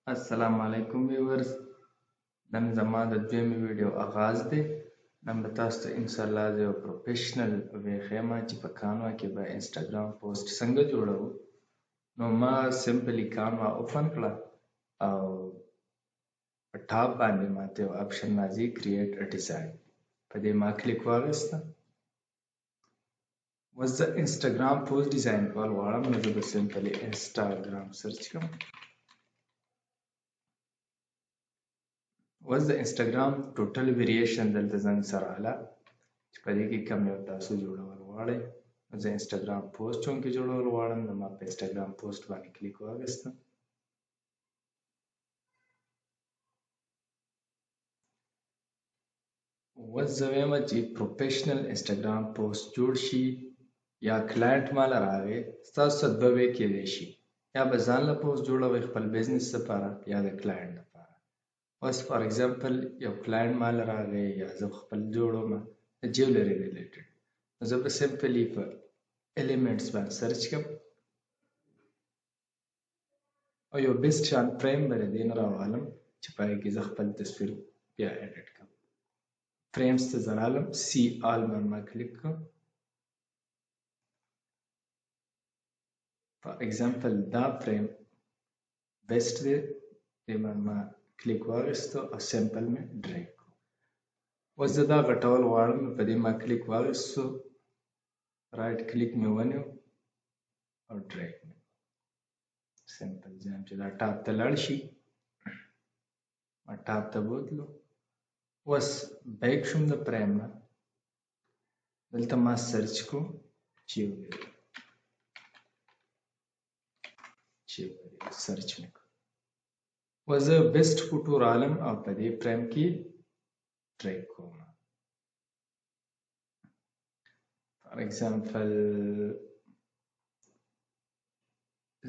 السلام علیکم ویورز. نن زما د دویمې ویډیو آغاز دی. نن به تاسو ته انشاءالله د یو پروفیشنل وښیم چې په کانوا کې به انسټاګرام پوسټ څنګه جوړوو. نو ما سمپلی کانوا اوپن کړه او په ټاپ باندې ماته یو آپشن راځي کریټ ا ډیزاین. په دې ما کلیک واخیسته. اوس زه انسټاګرام پوسټ ډیزاین کول غواړم نو زه به سمپلی انسټاګرام سرچ کړم. اوس د انسټاګرام ټوټل ویریشن دلته زنګ سره راغله چې په دې کې کوم یو تاسو جوړول غواړئ. زه انسټاګرام پوسټ چونکې جوړول غواړم نو ما په انسټاګرام پوسټ باندې کلیک واخیستم. اوس زه وایم چې پروفیشنل انسټاګرام پوسټ جوړ شي یا کلاینټ ماله راغی ستاسو څخه دوه وې کیدی شي، یا به ځان له پوسټ جوړوئ خپل بزنس لپاره یا د کلاینټ لپاره. اوس فار ایگزامپل یو کلاینټ ماله راغی یا زه خپل جوړوم د جیولري ریلیټډ، نو زه به سمپلی په ایلیمنټس باندې سرچ کوم او یو بیسټ شان فریم به د دې نه راوالم چې په هغې کې زه خپل تصویر بیا ایډیټ کړم. فريمز ته زه رالم، سی آل باندې ما کلیک کړم. فار ایگزامپل دا فریم بیسټ دی، دې باندې ما کلیک واخیستو او سمپل مې ډریګ کړو. اوس زه دا غټول غواړم نو په دې ما کلیک واخیستو، رایټ کلیک مې ونیو او ډریګ مې سمپل ځم چې دا ټاپ ته لاړ شي. ما ټاپ ته بوتلو. اوس بیک شوم د فریم نه، دلته ما سرچ کو جیولري سرچ مې کړ. اوس زه بیسټ فوټو رالم او په دې فریم کې ډریګ کوم. فار ایگزامپل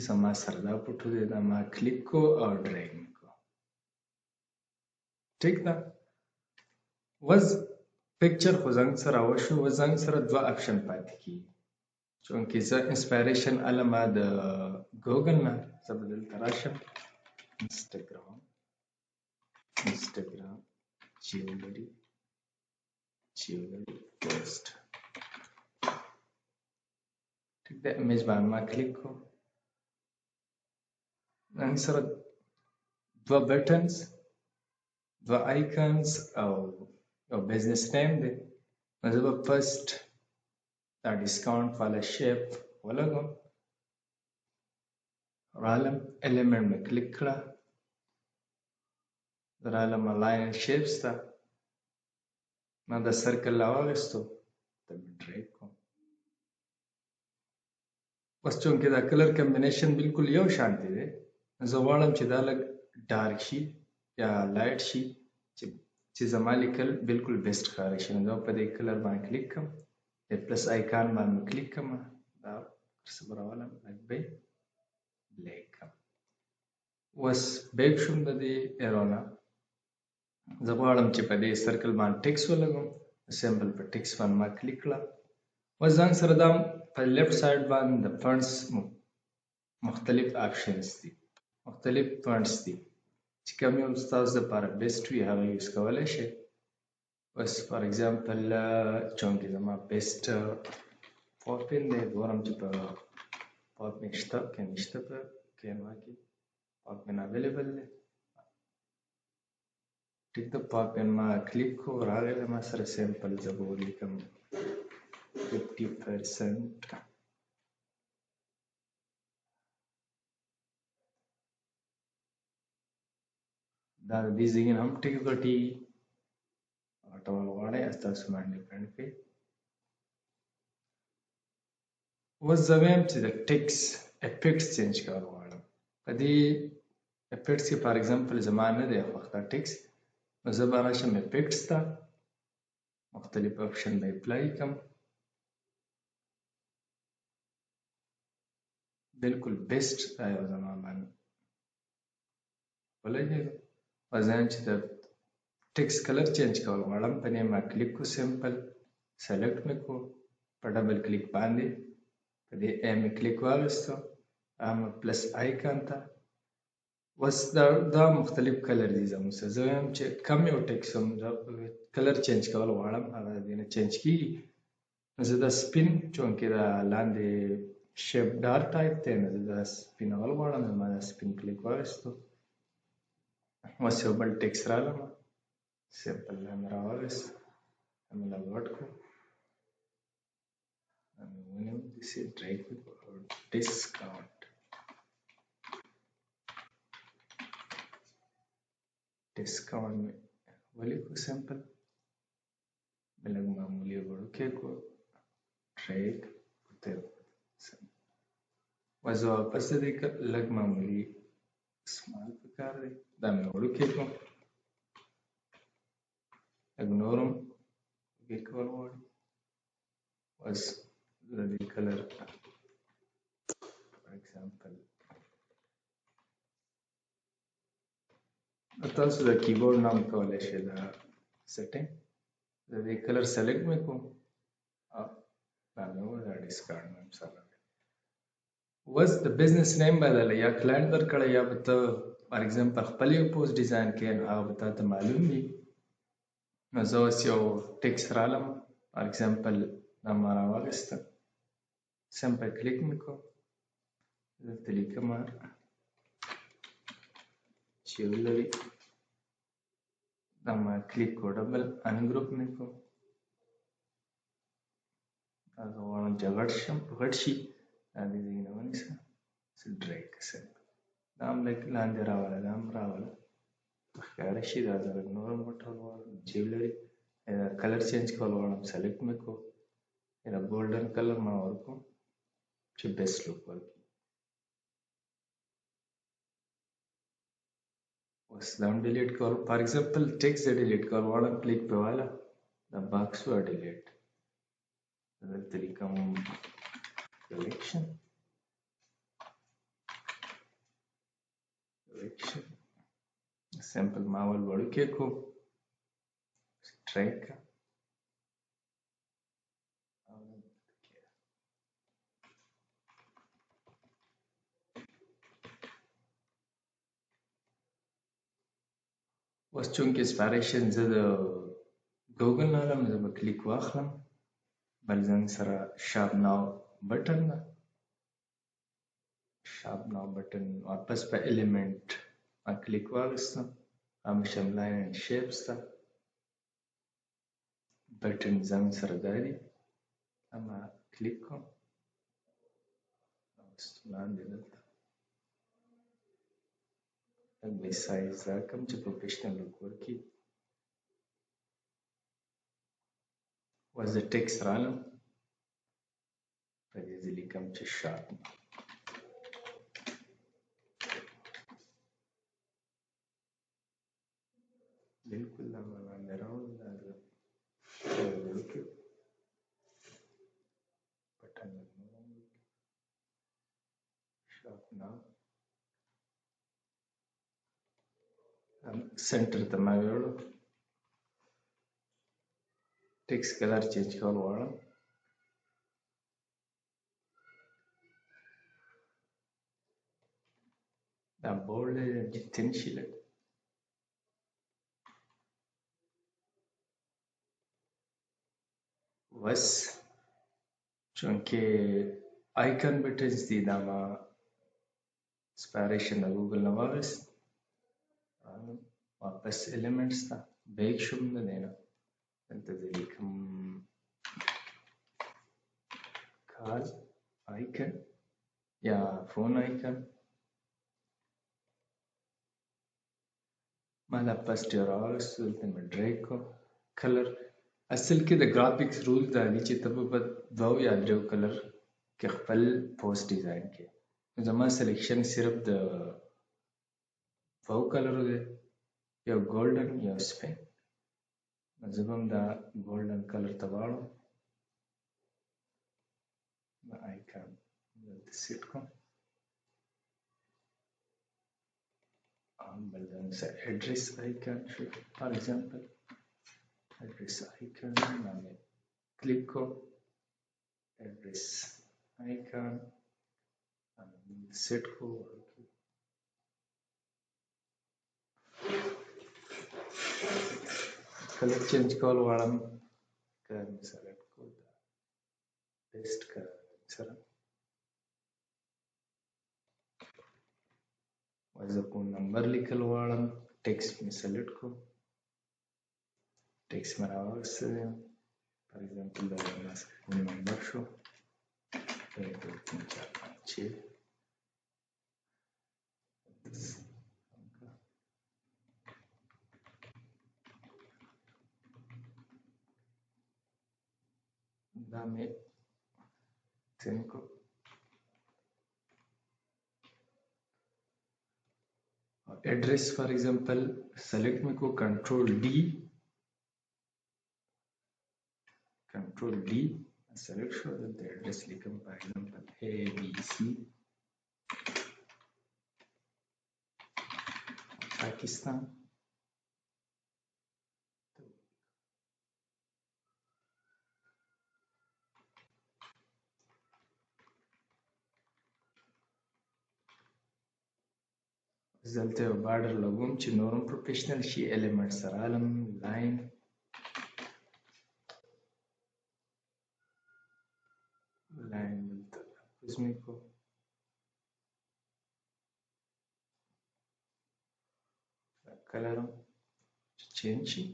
زما سره دا فوټو دی، دا ما کلیک کو او ډریګ مې کو. ټیک ده. اوس پکچر خو زنګ سره وشو. اوس زنګ سره دوه اپشن پاتې کیږي چونکې زه انسپایریشن علمه د ګوګل نه، زه به دلته راشم انسټاګرام جیولري پوسټ. ټیک ده. امیج باندې ما کلیک کو. زنګ سره دوه بټنز، دوه آیکنز او یو بزنس نیم دی. نو زه به فرسټ دا ډسکاونټ والا شیپ ولګوم. رالم ایلیمنټ مې کلیک کړه، رالم الاین شیپس ته، ما دا سرکل راواخیستو ته مې ډریګ کوم. اوس چونکې دا کلر کمبینیشن بالکل یو شانتی دی، زه غواړم چې دا لږ ډارک شي یا لایټ شي چې زما لیکل بالکل بیسټ ښکاره شي. نو زه په دې کلر باندې کلیک کوم، د پلس آیکان باندې کلیک کوم، دا څه به راولم لږ به بلیک کوم. اوس بیک شوم د دې ایرو نه. زه غواړم چې په دې سرکل باندې ټیکس ولګوم. سمپل په ټیکس باندې ما کلیک کړه. اوس ځان سره دا په لیفټ سایډ باندې د فونټس مختلف آپشنز دي، مختلف فونټس دي چې کوم یو ستاسو لپاره بیسټ وي هغه یوز کولی شئ. اوس فار ایگزامپل چونکې زما بیسټ پاپین دی، ګورم چې په پاپین شته که نشته. په کینوا کې پاپین اویلیبل دی. ټیک ده. پاپین ما کلیک کو، راغی ما سره سمپل زه به ولیکم 50%. دا د دې ځای نه هم ټیک غټېږي، غټول غواړئ ستاسو باندې ډیپینډ کوي. اوس زه وایم چې د ټیکس افیکټس چینج کول غواړم. په دې افیکټس کې فار ایگزامپل زما نه دی خوښ دا ټیکس، نو زه به راشم افیکټس ته، مختلف اپشن به اپلای کړم. بالکل بیسټ دا یو زما باندې ولګېږي. اوس زه چې د ټیکس کلر چینج کول غواړم، په دې ما کلیک کو، سمپل سلیکټ مې کو، په ډبل کلیک باندې په دې مې کلیک واخیستو، پلس آیکن ته بس دا مختلف کلر دي زموږ سره. زه وایم چې کم یو ټیکس هم کلر چینج کول غواړم، هغه دې نه چینج کېږي. نو زه دا سپین چونکې دا لاندې شیپ ډارک ټایپ دی، نو زه دا سپینول غواړم. زما دا سپین کلیک واخیستو، اوس یو بل ټیکس راغلم، سمپل هم راواخیست، هم لږ غټ کړو، هم یې ونیو، داسې ډریګ کړو، ډسکاونټ ډسکاونټ مې ولیکو سمپل، لږ معمولي وړوکی کړو، ډریګ ورته اوس زه واپس د دې لږ معمولي سمال پکار دی، دا مې وړوکی کړو، لږ نور هم وږی کول غواړي. اوس د دې کلر فار ایگزامپل تاسو د کیبورډ نام کولی شئ دا سیټینګ، د دې کلر سلیکټ مې کوم، دا مې وویل دا ډسکارډ مې هم سره دی. اوس د بزنس نیم بدله یا کلاینټ درکړی یا به ته فار ایگزامپل خپل یو پوسټ ډیزاین کوې، نو هغه به تا ته معلوم وي. نو زه اوس یو ټیکس رالم، فار ایگزامپل دا ما راواخیسته، سمپل کلیک مې کړو، دلته لیکمه چې یو لري، دا ما کلیک کړو، ډبل انګروپ مې کړو، دا زه غواړم چې غټ شي، دا دې ځای نه ونیسه، څه ډریګ سمپل، دا هم لږ لاندې راوله، دا هم راوله، ښکاره شي، دا زه لږ نور هم غټول غواړم، جیب لري، کلر چینج کول غواړم، سلیکټ مې کړو، دا ګولډن کلر ما ورکړو چې بیسټ لوک ورکړي. اوس دا هم ډیلیټ کول، فار ایگزامپل ټیکس زه ډیلیټ کول غواړم، کلیک پې واله، دا باکس و ډیلیټ، دلته لیکم کلیکشن سمپل، ما اول وړوکی کړو، ټریک اوس چونکې سپاریشن زه د ګوګل نه لرم، زه به کلیک واخلم، بل زنګ سره شارپ ناو بټن ده، شارپ ناو بټن واپس په ایلیمنٹ ما کلیک واخیستم، همیشه لاین اینډ شیپس ته بټن زنګ سره دا دي، ما کلیک کوم، اوس لاندې دلته لږ به یې سایز دا کړم چې پروفیشنل لوک ورکړي. اوس د ټیکس رالم، په دې زه لیکم چې شارپ بالکل دا ما لاندې راوړم، دا زه وړوکی بټن لږ نور هم وړوکی، شارپ ناو سنټر ته ما ویوړو، ټیکس کلر چینج کول غواړم، دا بولډ دی، تین شي لږ، بس چونکې آیکن بټنز دي، دا ما سپاریشن د ګوګل نه واخیست، واپس ایلیمنټس ته بیک شوم د دې نه، دلته زه لیکم کال آیکن یا فون آیکن، ما دا فسټ یو راواخیستو، دلته مې ډریګ کړو، کلر اصل کې د ګرافیکس رول دا دی چې ته به په دوو یا دریو کلر کې خپل پوسټ ډیزاین کې، زما سلیکشن صرف د دوو کلرو دی، یو ګولډن یو سپین، زه به هم دا ګولډن کلر ته واړم، دا آیکن دلته سیټ کړم، بل ځای سره ایډریس آیکن شو، فار ایگزامپل ایډریس آیکن باندې کلیک کړو، ایډریس آیکن سیټ کړو، کلر چینج کول غواړم که مې سلیکټ کړو دا پیسټ کړه سره زه کوم نمبر لیکل غواړم ټیکسټ مې سلیکټ کړو ټیکسټ مې راوسته دی فار ایگزامپل دا زما کوم نمبر شو 1 2 3 4 5 6 دا مې سینډ کړو address for example select में को control D select show the address लिखम for example A B C Pakistan دلته یو بارډر لګوم چې نورم پروفیشنل شي الیمنټ سره علم لاین دلته کوزمی کو کلرم چینج شي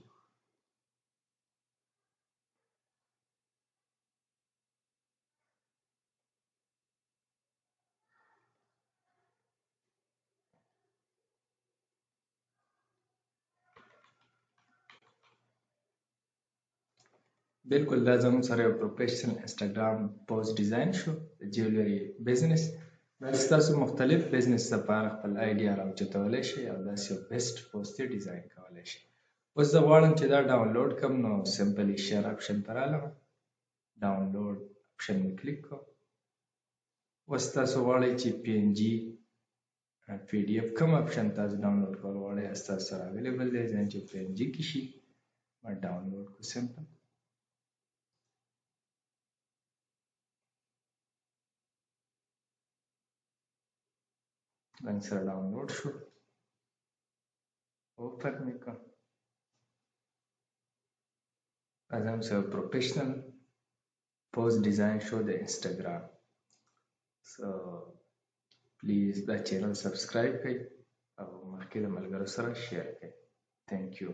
बिल्कुल دا زموږ سره یو پروفیشنل انسټاګرام پوسټ ډیزاین شو د جویلري بزنس دا تاسو مختلف بزنس لپاره خپل آیډیا راوچتولی شئ او داسې یو بیسټ پوسټ ډیزاین کولی شئ اوس زه غواړم چې دا ډاونلوډ کړم نو سمپلی شیر اپشن ته رالم ډاونلوډ اپشن مې کلیک کړو اوس تاسو غواړئ چې پی ان جي پی ډي اف کوم اپشن تاسو ډاونلوډ کول غواړئ ستاسو سره اویلیبل دی ځکه چې پی ان جي کې شي ما ډاونلوډ کړو سمپل رنګ سره ډاونلوډ شو اوپن مې کړ as I'm so professional post design show the Instagram so please the channel subscribe کړئ او مخکې د ملګرو سره شیر کړئ thank you